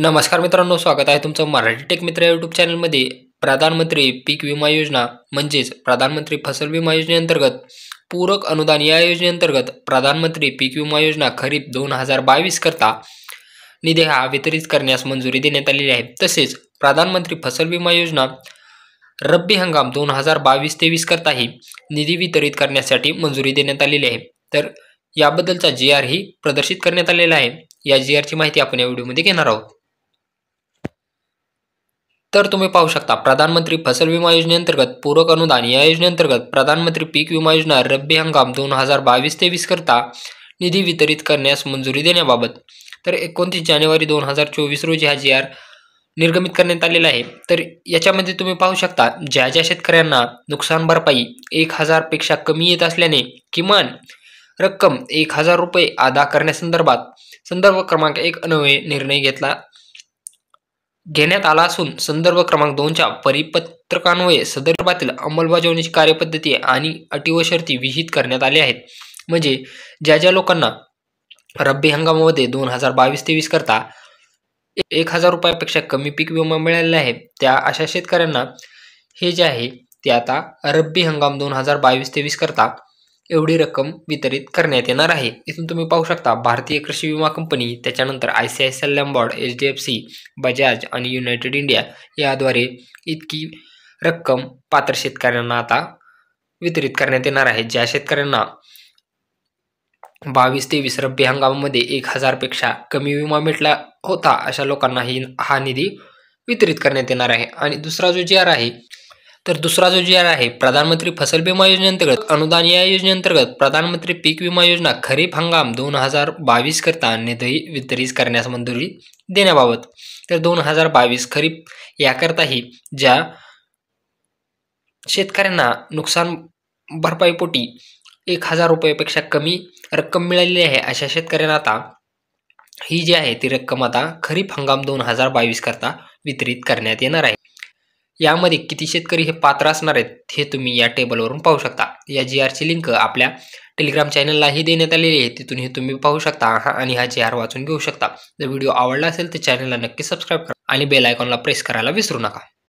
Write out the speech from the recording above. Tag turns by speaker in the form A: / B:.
A: नमस्कार मित्रांनो, स्वागत आहे तुमचं मराठी टेक मित्र या यूट्यूब चॅनलमध्ये. प्रधानमंत्री पीक विमा योजना म्हणजेच प्रधानमंत्री फसल विमा योजनेअंतर्गत पूरक अनुदान या योजनेअंतर्गत प्रधानमंत्री पीक विमा योजना खरीप 2022 करता निधी हा वितरित करण्यास मंजुरी देण्यात आलेली आहे. तसेच प्रधानमंत्री फसल विमा योजना रब्बी हंगाम 2022-23 करताही निधी वितरित करण्यासाठी मंजुरी देण्यात आलेली आहे. तर याबद्दलचा GR ही प्रदर्शित करण्यात आलेला आहे. या GRची माहिती आपण या व्हिडिओमध्ये घेणार आहोत. तर तुम्ही पाहू शकता, प्रधानमंत्री फसल विमा योजनेअंतर्गत पूरक अनुदान या योजनेअंतर्गत प्रधानमंत्री पीक विमा योजना रब्बी हंगाम 2022-23 करता निधी वितरित करण्यास मंजुरी देण्याबाबत. तर 29 जानेवारी 2024 रोजी हा GR निर्गमित करण्यात आलेला आहे. तर याच्यामध्ये तुम्ही पाहू शकता, ज्या ज्या शेतकऱ्यांना नुकसान भरपाई 1000 पेक्षा कमी येत असल्याने किमान रक्कम 1000 रुपये अदा करण्यासंदर्भात संदर्भ क्रमांक 1 अन्वये निर्णय घेण्यात आला असून संदर्भ क्रमांक 2च्या परिपत्रकान्वये संदर्भातील अंमलबजावणीची कार्यपद्धती आणि अटी व शर्ती विहित करण्यात आल्या आहेत. म्हणजे ज्या ज्या लोकांना रब्बी हंगामामध्ये 2022-23 करता 1000 रुपयापेक्षा कमी पीक विमा मिळालेला आहे, त्या अशा शेतकऱ्यांना हे जे आहे ते आता रब्बी हंगाम 2022-23 करता एवढी रक्कम वितरित करण्यात येणार आहे. इथून तुम्ही पाहू शकता, भारतीय कृषी विमा कंपनी, त्याच्यानंतर ICICI लंबार्ड, HDFC, बजाज आणि युनायटेड इंडिया याद्वारे इतकी रक्कम पात्र शेतकऱ्यांना आता वितरित करण्यात येणार आहे. ज्या शेतकऱ्यांना 22-23 रब्बी हंगामामध्ये 1000 पेक्षा कमी विमा मिळाला होता, अशा लोकांना हा निधी वितरित करण्यात येणार आहे. आणि दुसरा जो GR आहे, प्रधानमंत्री फसल विमा योजनेअंतर्गत अनुदान या योजनेअंतर्गत प्रधानमंत्री पीक विमा योजना खरीप हंगाम 2022 करता निधी वितरित करण्यास मंजुरी देण्याबाबत. तर 2022 खरीप याकरताही ज्या शेतकऱ्यांना नुकसान भरपाईपोटी 1000 रुपयापेक्षा कमी रक्कम मिळालेली आहे, अशा शेतकऱ्यांना आता ही जी आहे ती रक्कम आता खरीप हंगाम 2022 करता वितरित करण्यात येणार आहे. यामध्ये किती शेतकरी हे पात्र असणार आहेत हे तुम्ही या टेबलवरून पाहू शकता. या GRची लिंक आपल्या टेलिग्राम चॅनललाही देण्यात आलेली आहे, तिथून हे तुम्ही पाहू शकता आणि हा GR वाचून घेऊ शकता. जर व्हिडिओ आवडला असेल तर चॅनलला नक्की सबस्क्राईब करा आणि बेल आयकॉनला प्रेस करायला विसरू नका.